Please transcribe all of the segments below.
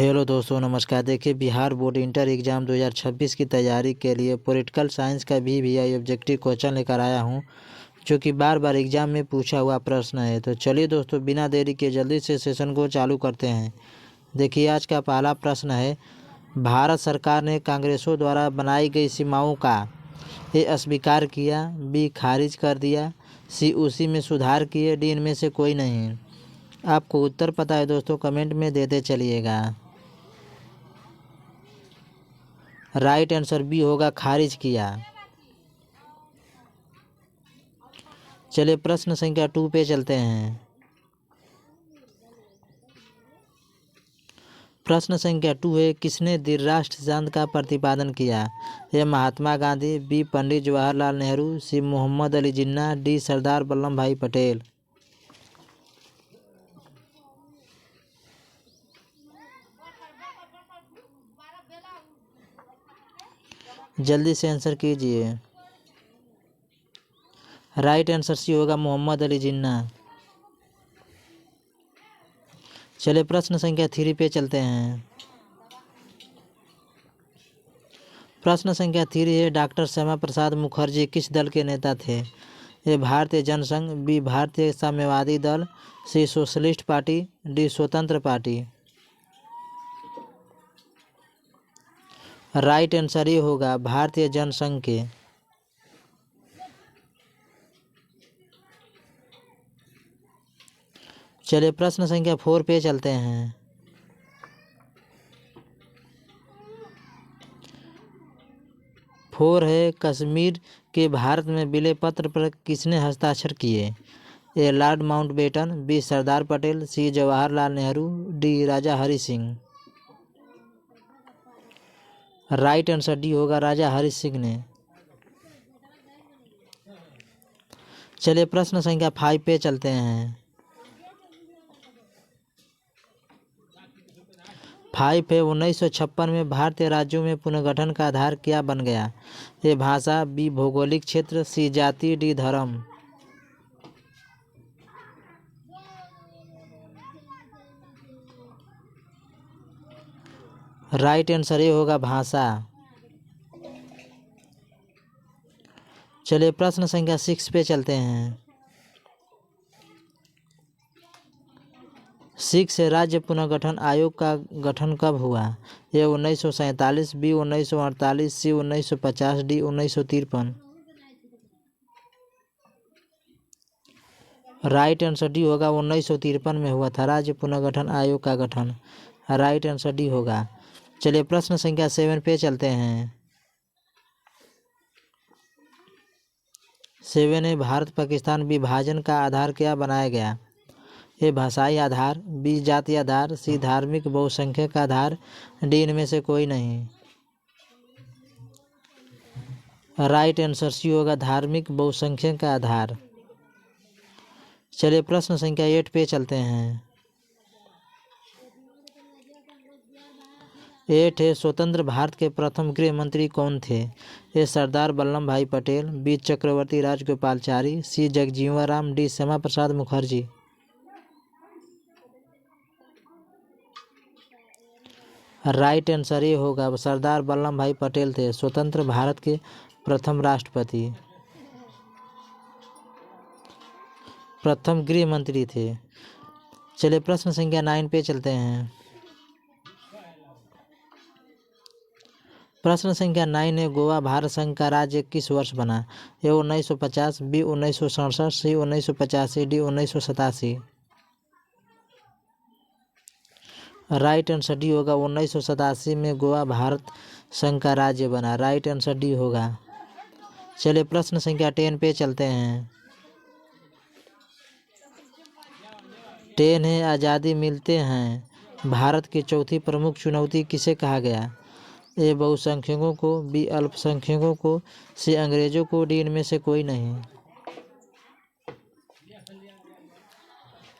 Hello दोस्तों, नमस्कार। देखिए, बिहार बोर्ड इंटर एग्ज़ाम 2026 की तैयारी के लिए पॉलिटिकल साइंस का VVI ऑब्जेक्टिव क्वेश्चन लेकर आया हूं, जो कि बार बार एग्ज़ाम में पूछा हुआ प्रश्न है। तो चलिए दोस्तों, बिना देरी के जल्दी से सेशन को चालू करते हैं। देखिए, आज का पहला प्रश्न है, भारत सरकार ने कांग्रेसों द्वारा बनाई गई सीमाओं का ए अस्वीकार किया, बी खारिज कर दिया, सी उसी में सुधार किए, डी इनमें से कोई नहीं। आपको उत्तर पता है दोस्तों, कमेंट में देते चलिएगा। राइट आंसर बी होगा, खारिज किया। चलिए प्रश्न संख्या 2 पे चलते हैं। प्रश्न संख्या 2 है, किसने द्विराष्ट्र सिद्धांत का प्रतिपादन किया? ए महात्मा गांधी, बी पंडित जवाहरलाल नेहरू, सी मोहम्मद अली जिन्ना, डी सरदार वल्लभ भाई पटेल। जल्दी से आंसर कीजिए। राइट आंसर सी होगा, मोहम्मद अली जिन्ना। चलिए प्रश्न संख्या 3 पे चलते हैं। प्रश्न संख्या 3 है, डॉक्टर श्यामा प्रसाद मुखर्जी किस दल के नेता थे? ए भारतीय जनसंघ, बी भारतीय साम्यवादी दल, सी सोशलिस्ट पार्टी, डी स्वतंत्र पार्टी। राइट आंसर ये होगा, भारतीय जनसंघ के। चलिए प्रश्न संख्या 4 पे चलते हैं। फोर है, कश्मीर के भारत में विलय पत्र पर किसने हस्ताक्षर किए? A Lord Mountbatten, B Sardar Patel, C Jawaharlal Nehru, D Raja Hari Singh. Right answer D होगा, राजा हरि सिंह ने। चलिए प्रश्न संख्या 5 पे चलते हैं। 5 है, 1956 में भारतीय राज्यों में पुनर्गठन का आधार क्या बन गया? ए भाषा, बी भौगोलिक क्षेत्र, सी जाति, डी धर्म। राइट आंसर ये होगा, भाषा। चलिए प्रश्न संख्या 6 पे चलते हैं। 6 से राज्य पुनर्गठन आयोग का गठन कब हुआ? ए 1947, बी 1948, सी 1950, डी 1953। राइट आंसर डी होगा, 1953 में हुआ था राज्य पुनर्गठन आयोग का गठन। राइट आंसर डी होगा। चलिए प्रश्न संख्या 7 पे चलते हैं। 7 है, भारत पाकिस्तान विभाजन का आधार क्या बनाया गया? ए भाषाई आधार, बी जाति आधार, सी धार्मिक बहुसंख्यक आधार, डी इनमें से कोई नहीं। राइट आंसर सी होगा, धार्मिक बहुसंख्यक का आधार। चलिए प्रश्न संख्या 8 पे चलते हैं। 8 है, स्वतंत्र भारत के प्रथम गृह मंत्री कौन थे? ए सरदार वल्लभ भाई पटेल, बी चक्रवर्ती राजगोपालचारी, सी Jagjivan Ram, D Shyama Prasad Mukherjee. Right answer ये होगा, सरदार वल्लभ भाई पटेल थे स्वतंत्र भारत के प्रथम राष्ट्रपति, प्रथम गृह मंत्री थे। चलिए प्रश्न संख्या 9 पे चलते हैं। प्रश्न संख्या 9 है, गोवा भारत संघ का राज्य किस वर्ष बना? ए 1950, बी 1967, सी 1985, डी 1987। राइट आंसर डी होगा, 1987 में गोवा भारत संघ का राज्य बना। राइट आंसर डी होगा। चलिए प्रश्न संख्या 10 पे चलते हैं। 10 है, आज़ादी मिलते हैं भारत की चौथी प्रमुख चुनौती किसे कहा गया? ए बहुसंख्यकों को, बी अल्पसंख्यकों को, सी अंग्रेजों को, डी इनमें से कोई नहीं।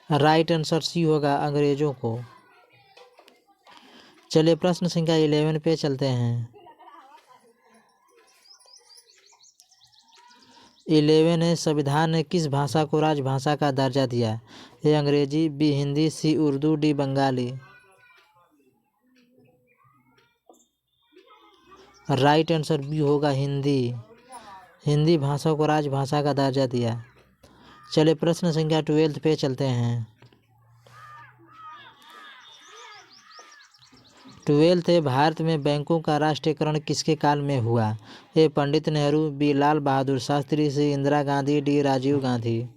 राइट आंसर सी होगा, अंग्रेजों को। चलिए प्रश्न संख्या 11 पे चलते हैं। 11 है, संविधान ने किस भाषा को राजभाषा का दर्जा दिया? A Angrezi, B Hindi, C Urdu, D Bengali. Right answer B होगा हिंदी। हिंदी भाषा को राजभाषा का दर्जा दिया। चलिए प्रश्न संख्या 12 पे चलते हैं। 12 है, भारत में बैंकों का राष्ट्रीयकरण किसके काल में हुआ? A Pandit Nehru, B Lal Bahadur Shastri, C Indira Gandhi, D Rajiv Gandhi.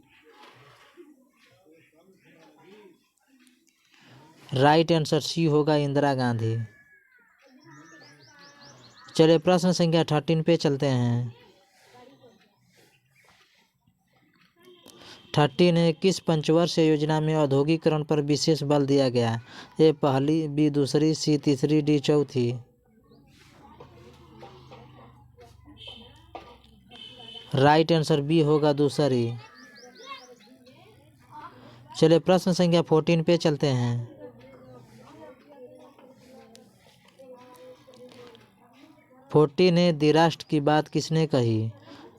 Right answer C होगा इंदिरा गांधी। चलिए प्रश्न संख्या 13 पे चलते हैं। 13 है, किस पंचवर्षीय योजना में औद्योगिकरण पर विशेष बल दिया गया? ए पहली, बी दूसरी, सी तीसरी, डी चौथी। राइट आंसर बी होगा दूसरी। चलिए प्रश्न संख्या 14 पे चलते हैं। 14 है, दी राष्ट्र की बात किसने कही?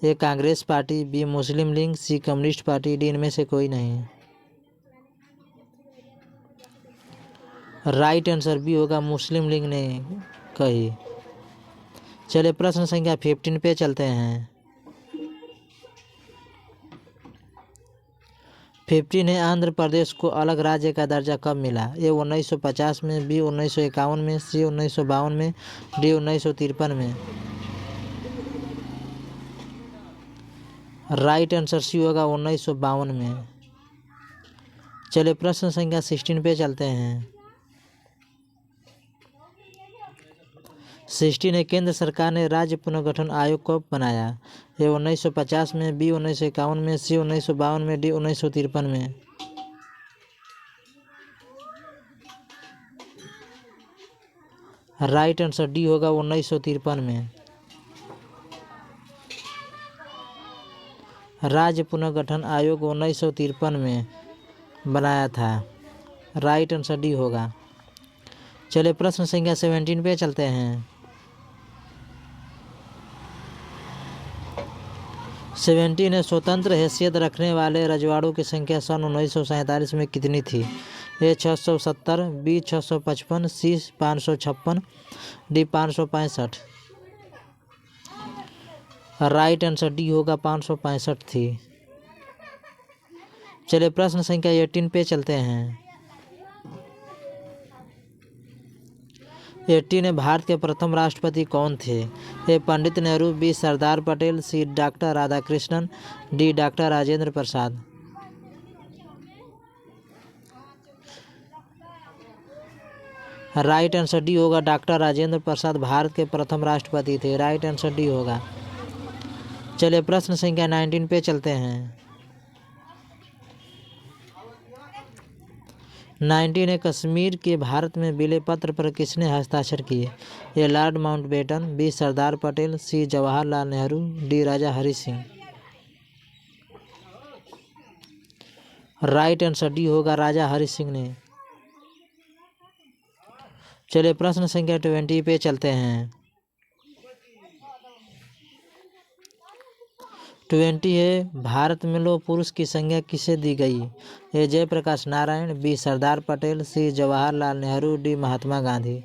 ए कांग्रेस पार्टी, बी मुस्लिम लीग, सी कम्युनिस्ट पार्टी, डी इनमें से कोई नहीं। राइट आंसर बी होगा मुस्लिम लीग ने कही। चलिए प्रश्न संख्या 15 पे चलते हैं। 15 है, आंध्र प्रदेश को अलग राज्य का दर्जा कब मिला? ए 1950 में, बी 1951 में, सी 1952 में, डी 1953 में। राइट आंसर सी होगा 1952 में। चलिए प्रश्न संख्या 16 पे चलते हैं। 16 है, केंद्र सरकार ने राज्य पुनर्गठन आयोग कब बनाया? ए 1950 में, बी 1951 में, सी 1952 में, डी 1953 में। राइट आंसर डी होगा 1953 में। राज्य पुनर्गठन आयोग 1953 में बनाया था। राइट आंसर डी होगा। चलिए प्रश्न संख्या 17 पे चलते हैं। 17 है, स्वतंत्र हैसियत रखने वाले रजवाड़ों की संख्या सन 1947 में कितनी थी? ए 670, बी 655, सी 556, डी 565। राइट आंसर डी होगा 565 थी। चलिए प्रश्न संख्या 18 पे चलते हैं। 18 है, भारत के प्रथम राष्ट्रपति कौन थे? A Pandit Nehru, B Sardar Patel, C doctor Radhakrishnan, D doctor Rajendra Prasad. Right answer D होगा डॉक्टर राजेंद्र प्रसाद भारत के प्रथम राष्ट्रपति थे। राइट आंसर डी होगा। चलिए प्रश्न संख्या 19 पे चलते हैं। 19 है, कश्मीर के भारत में विलय पत्र पर किसने हस्ताक्षर किए? A Lord Mountbatten, B Sardar Patel, C Jawaharlal Nehru, D Raja Hari Singh. Right answer D होगा राजा हरि सिंह ने। चलिए प्रश्न संख्या 20 पे चलते हैं। 20 है, भारत में लौह पुरुष की संज्ञा किसे दी गई? ए Jayaprakash Narayan, B Sardar Patel, C Jawaharlal Nehru, D Mahatma Gandhi.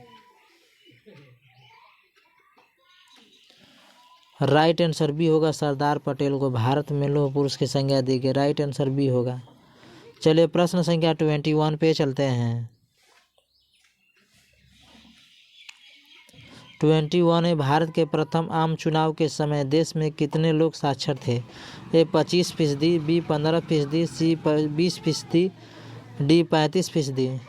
Right answer B होगा सरदार पटेल को भारत में लौह पुरुष की संज्ञा दी गई। राइट आंसर बी होगा। चलिए प्रश्न संख्या 21 पे चलते हैं। 21 है, भारत के प्रथम आम चुनाव के समय देश में कितने लोग साक्षर थे? ए 25%, बी 15%, सी 20%, डी 35%।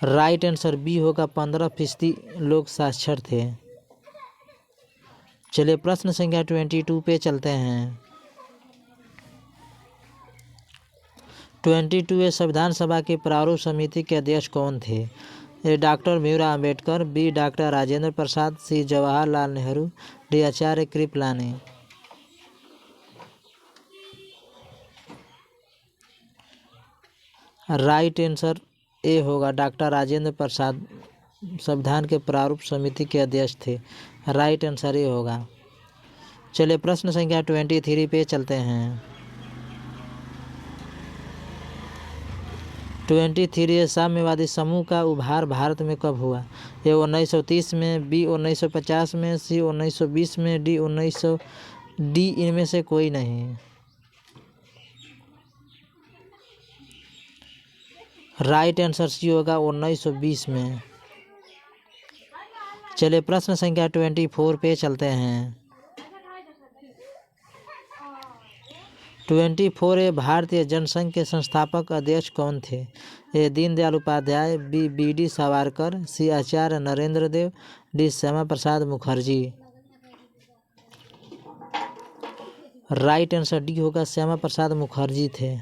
राइट आंसर बी होगा 15% लोग साक्षर थे। चलिए प्रश्न संख्या 22 पे चलते हैं। 22 है, संविधान सभा की प्रारूप समिति के अध्यक्ष कौन थे? A doctor Bhimrao Ambedkar, B doctor Rajendra Prasad, C Jawaharlal Nehru, D Acharya Kripalani. Right answer A होगा डॉक्टर राजेंद्र प्रसाद संविधान के प्रारूप समिति के अध्यक्ष थे। राइट आंसर ए होगा। चलिए प्रश्न संख्या 23 पे चलते हैं। 23 साम्यवादी समूह का उभार भारत में कब हुआ? ए 1930 में, बी 1950 में, सी 1920 में, डी 1900 डी इनमें से कोई नहीं। राइट आंसर सी होगा 1920 में। चलिए प्रश्न संख्या 24 पे चलते हैं। 24 भारतीय जनसंघ के संस्थापक अध्यक्ष कौन थे? ए Deendayal Upadhyay, B B D. Savarkar, C Acharya Narendra Dev, D Shyama Prasad Mukherjee. Right answer D होगा, श्यामा प्रसाद मुखर्जी थे।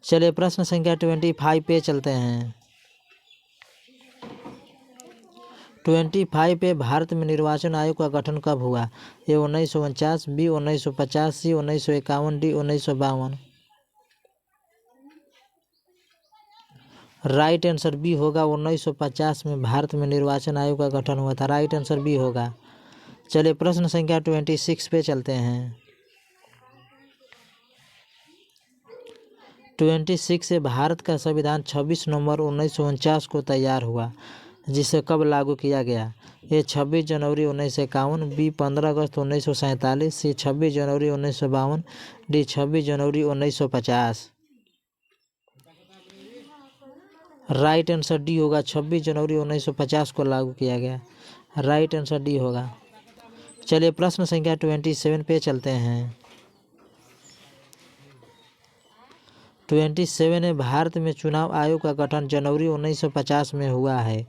चलिए प्रश्न संख्या 25 पे चलते हैं। 25 पे भारत में निर्वाचन आयोग का गठन कब हुआ? ए 1949, बी 1950, सी 1951, डी 1952। राइट आंसर बी होगा, 1950 में भारत में निर्वाचन आयोग का गठन हुआ था। राइट आंसर बी होगा। चलिए प्रश्न संख्या 26 पे चलते हैं। 26 से भारत का संविधान 26 नवंबर 1949 को तैयार हुआ, जिसे कब लागू किया गया? ए 26 जनवरी 1951, बी 15 अगस्त 1947, सी 26 जनवरी 1952, डी 26 जनवरी 1950। राइट आंसर डी होगा, 26 जनवरी 1950 को लागू किया गया। राइट आंसर डी होगा। चलिए प्रश्न संख्या 27 पे चलते हैं। 27 में भारत में चुनाव आयोग का गठन जनवरी 1950 में हुआ है,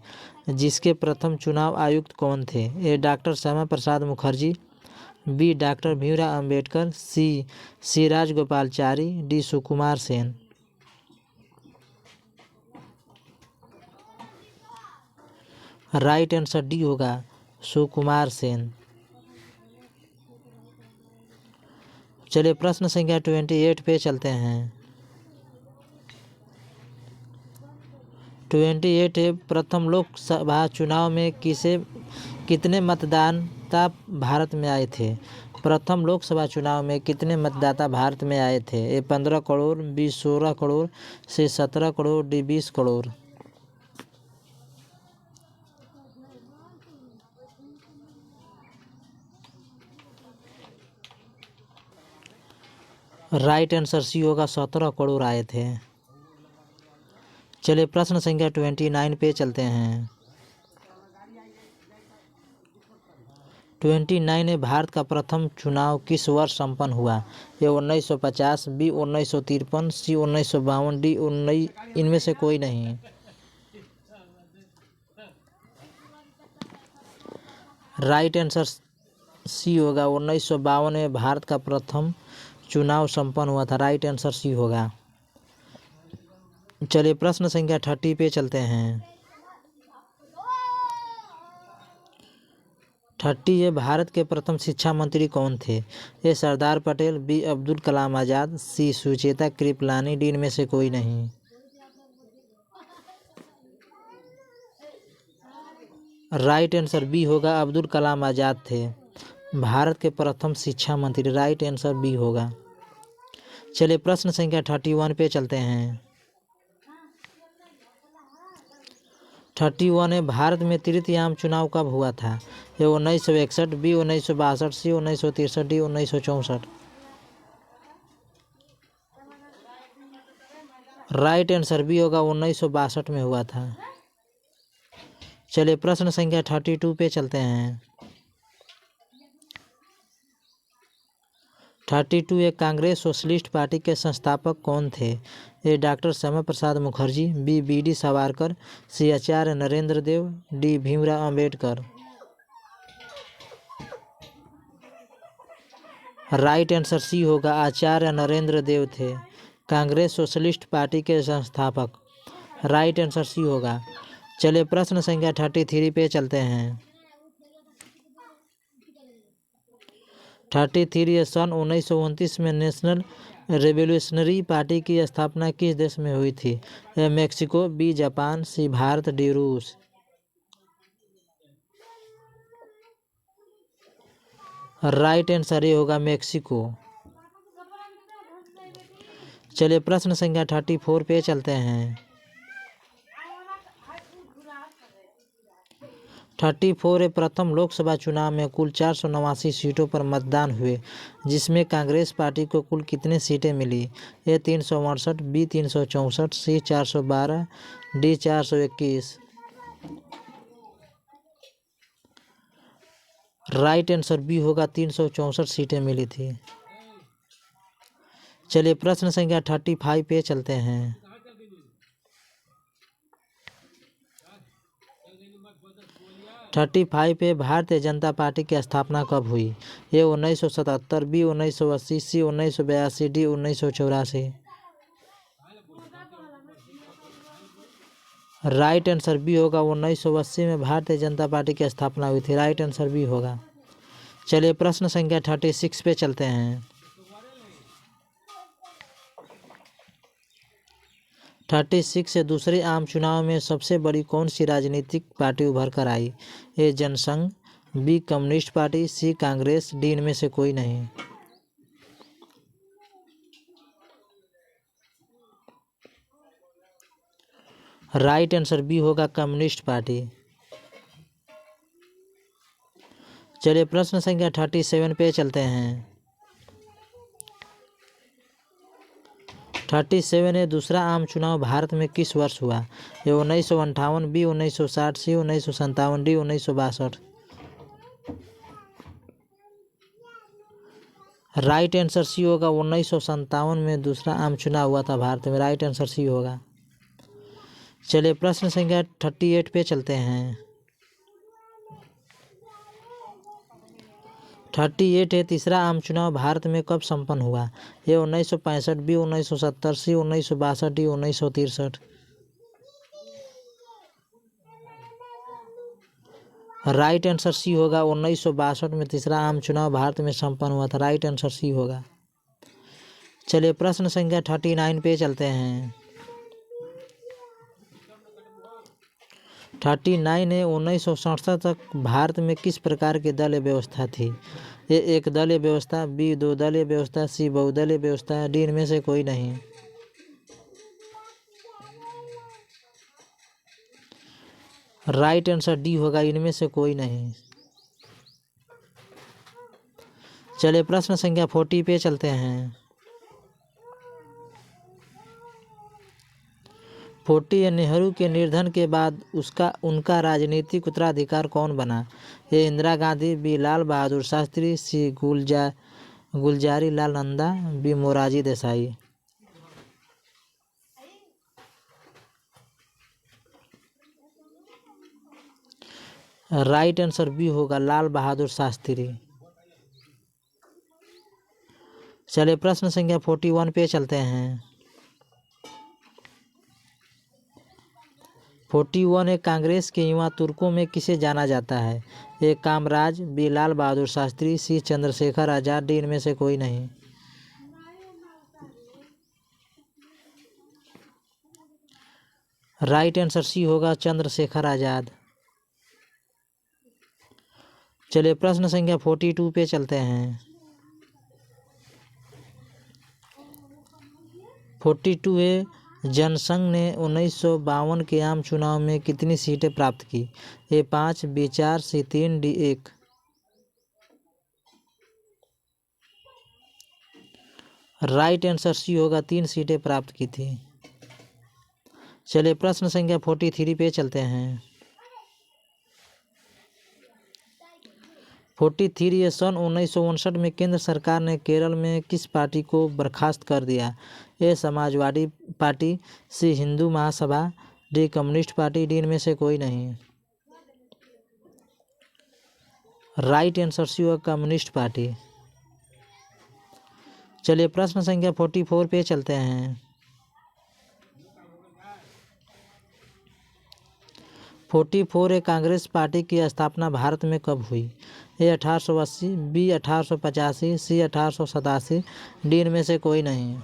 जिसके प्रथम चुनाव आयुक्त कौन थे? A doctor Shyama Prasad Mukherjee, B doctor Bhimrao Ambedkar, C Rajagopalachari, D Sukumar Sen. Right answer D होगा, सुकुमार सेन। चलिए प्रश्न संख्या 28 पे चलते हैं। 28 प्रथम लोकसभा चुनाव में कितने मतदाता भारत में आए थे? प्रथम लोकसभा चुनाव में कितने मतदाता भारत में आए थे? A 15 crore, B 16 crore, C 17 crore, D 20 crore. Right answer C होगा, 17 करोड़ आए थे। चलिए प्रश्न संख्या 29 पे चलते हैं। 29 में भारत का प्रथम चुनाव किस वर्ष संपन्न हुआ? ये 1950, बी 1953, सी 1952, डी 19 इनमें से कोई नहीं। राइट आंसर सी होगा, 1952 में भारत का प्रथम चुनाव संपन्न हुआ था। राइट आंसर सी होगा। चलिए प्रश्न संख्या 30 पे चलते हैं। 30 ये भारत के प्रथम शिक्षा मंत्री कौन थे? ए सरदार पटेल, बी अब्दुल कलाम आज़ाद, सी सुचेता कृपलानी, डी इनमें से कोई नहीं। राइट आंसर बी होगा, अब्दुल कलाम आज़ाद थे भारत के प्रथम शिक्षा मंत्री। राइट आंसर बी होगा। चलिए प्रश्न संख्या 31 पे चलते हैं। 31 में भारत में तृतीय आम चुनाव कब हुआ था? ये 1961, बी 1962, सी 1963, डी 1964। राइट आंसर बी होगा, 1962 में हुआ था। चलिए प्रश्न संख्या 32 पे चलते हैं। 32 एक कांग्रेस सोशलिस्ट पार्टी के संस्थापक कौन थे? A doctor Shyama Prasad Mukherjee, B B D. Savarkar, C Acharya Narendra Dev, D Bhimrao Ambedkar. Right answer C होगा, आचार्य नरेंद्र देव थे कांग्रेस सोशलिस्ट पार्टी के संस्थापक। राइट आंसर सी होगा। चलिए प्रश्न संख्या 33 पे चलते हैं। 33 सन 1929 में नेशनल रेवोल्यूशनरी पार्टी की स्थापना किस देश में हुई थी? ए मेक्सिको, बी जापान, सी भारत, डी रूस। राइट आंसर ये होगा, मेक्सिको। चलिए प्रश्न संख्या 34 पे चलते हैं। 34 है, प्रथम लोकसभा चुनाव में कुल 489 सीटों पर मतदान हुए, जिसमें कांग्रेस पार्टी को कुल कितनी सीटें मिली? ए 368, बी 364, सी 412, डी 421। राइट आंसर बी होगा, 364 सीटें मिली थी। चलिए प्रश्न संख्या 35 पे चलते हैं। 35 पे भारतीय जनता पार्टी की स्थापना कब हुई? ए 1977, बी 1980, सी 1982, डी 1984। राइट आंसर बी होगा, 1980 में भारतीय जनता पार्टी की स्थापना हुई थी। राइट आंसर बी होगा। चलिए प्रश्न संख्या 36 पे चलते हैं। 36 से दूसरे आम चुनाव में सबसे बड़ी कौन सी राजनीतिक पार्टी उभर कर आई? ए जनसंघ, बी कम्युनिस्ट पार्टी, सी कांग्रेस, डी इनमें से कोई नहीं। राइट आंसर बी होगा, कम्युनिस्ट पार्टी। चलिए प्रश्न संख्या 37 पे चलते हैं। 37 है, दूसरा आम चुनाव भारत में किस वर्ष हुआ? ए 1958, बी 1960, सी 1957, डी 1962। राइट आंसर सी होगा, 1957 में दूसरा आम चुनाव हुआ था भारत में। राइट आंसर सी होगा। चलिए प्रश्न संख्या 38 पे चलते हैं। 38 है, तीसरा आम चुनाव भारत में कब संपन्न हुआ? ये 1965, बी 1970, सी 1962, डी 1963। राइट आंसर सी होगा, 1962 में तीसरा आम चुनाव भारत में संपन्न हुआ था। राइट आंसर सी होगा। चलिए प्रश्न संख्या 39 पे चलते हैं। 39 है, 1967 तक भारत में किस प्रकार की दलीय व्यवस्था थी? ए एक दलीय व्यवस्था, बी दो दलीय व्यवस्था, सी बहुदलीय व्यवस्था, डी इनमें से कोई नहीं। राइट आंसर डी होगा, इनमें से कोई नहीं। चलिए प्रश्न संख्या 40 पे चलते हैं। 40 है, नेहरू के निधन के बाद उनका राजनीतिक उत्तराधिकार कौन बना? A Indira Gandhi, B Lal Bahadur Shastri, C Gulzari Lal Nanda, B Morarji Desai. Right answer B होगा, लाल बहादुर शास्त्री। चलिए प्रश्न संख्या 41 पे चलते हैं। 41 है, कांग्रेस के युवा तुर्कों में किसे जाना जाता है? ए कामराज, बी लाल बहादुर शास्त्री, सी चंद्रशेखर आजाद, डी इनमें से कोई नहीं। राइट आंसर सी होगा, चंद्रशेखर आजाद। चलिए प्रश्न संख्या 42 पे चलते हैं। 42 है, जनसंघ ने 1952 के आम चुनाव में कितनी सीटें प्राप्त की? ए 5, बी 4, सी 3, डी 1। राइट आंसर सी होगा, 3 सीटें प्राप्त की थी। चलिए प्रश्न संख्या 43 पे चलते हैं। 43 ये सन 1959 में केंद्र सरकार ने केरल में किस पार्टी को बर्खास्त कर दिया? ए समाजवादी पार्टी, सी Hindu Mahasabha, D communist party, D इनमें से कोई नहीं। राइट आंसर सी होगा, कम्युनिस्ट पार्टी। चलिए प्रश्न संख्या 44 पे चलते हैं। 44 है, कांग्रेस पार्टी की स्थापना भारत में कब हुई? ए 1880, बी 1885, सी 1887, डी इनमें से कोई नहीं।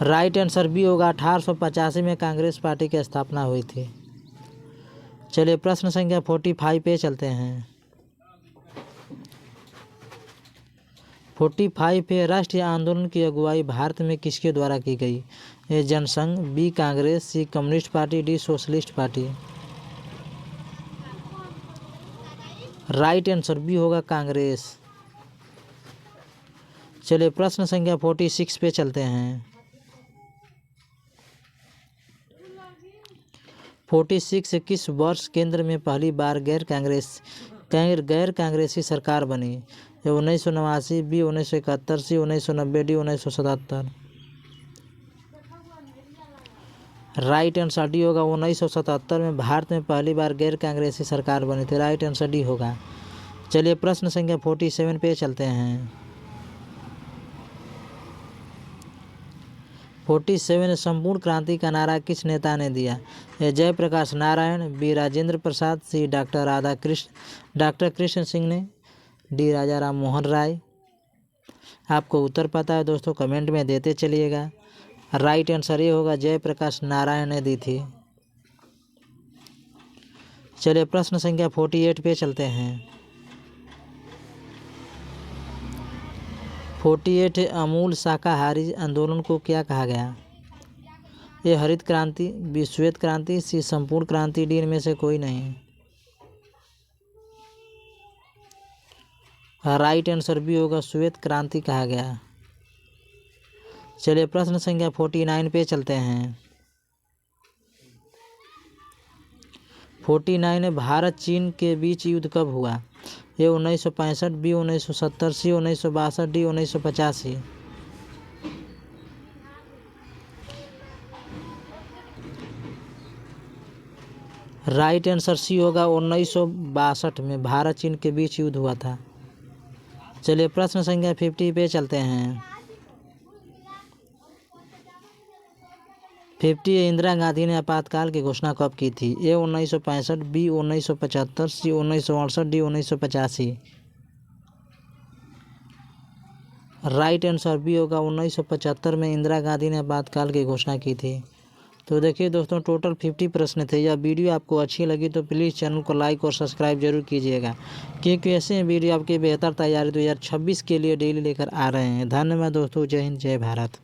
राइट आंसर बी होगा, 1885 में कांग्रेस पार्टी की स्थापना हुई थी। चलिए प्रश्न संख्या 45 पे चलते हैं। 45 पे राष्ट्रीय आंदोलन की अगुवाई भारत में किसके द्वारा की गई? A Jan Sangh, B Congress, C communist party, D socialist party. Right answer B होगा कांग्रेस। चलिए प्रश्न संख्या 46 पे चलते हैं। 46 किस वर्ष केंद्र में पहली बार गैर कांग्रेसी सरकार बनी? 1989, बी 1971, सी 1990, डी 1977। राइट आंसर डी होगा 1977 में भारत में पहली बार गैर कांग्रेसी सरकार बनी थी। राइट आंसर डी होगा। चलिए प्रश्न संख्या 47 पे चलते हैं। 47 संपूर्ण क्रांति का नारा किस नेता ने दिया? ए जयप्रकाश नारायण, बी राजेंद्र प्रसाद, सी डॉक्टर कृष्ण सिंह ने, डी राजा राम मोहन राय। आपको उत्तर पता है दोस्तों, कमेंट में देते चलिएगा। राइट आंसर ये होगा जयप्रकाश नारायण ने दी थी। चलिए प्रश्न संख्या 48 पे चलते हैं। 48 अमूल शाकाहारी आंदोलन को क्या कहा गया? ये हरित क्रांति, बी श्वेत क्रांति, सी संपूर्ण क्रांति, डी इनमें से कोई नहीं। राइट आंसर बी होगा श्वेत क्रांति कहा गया। चलिए प्रश्न संख्या 49 पे चलते हैं। 49 भारत चीन के बीच युद्ध कब हुआ? ये 1965, बी 1970, सी 1962, डी 1985। राइट आंसर सी होगा 1962 में भारत चीन के बीच युद्ध हुआ था। चलिए प्रश्न संख्या 50 पे चलते हैं। 50 इंदिरा गांधी ने आपातकाल की घोषणा कब की थी? ए 1965, बी 1975, सी 1968, डी 1985। राइट आंसर बी होगा 1975 में इंदिरा गांधी ने आपातकाल की घोषणा की थी। तो देखिए दोस्तों, टोटल 50 प्रश्न थे। यह वीडियो आपको अच्छी लगी तो प्लीज़ चैनल को लाइक और सब्सक्राइब जरूर कीजिएगा, क्योंकि ऐसे वीडियो आपकी बेहतर तैयारी 2026 के लिए डेली लेकर आ रहे हैं। धन्यवाद दोस्तों। जय हिंद, जय भारत।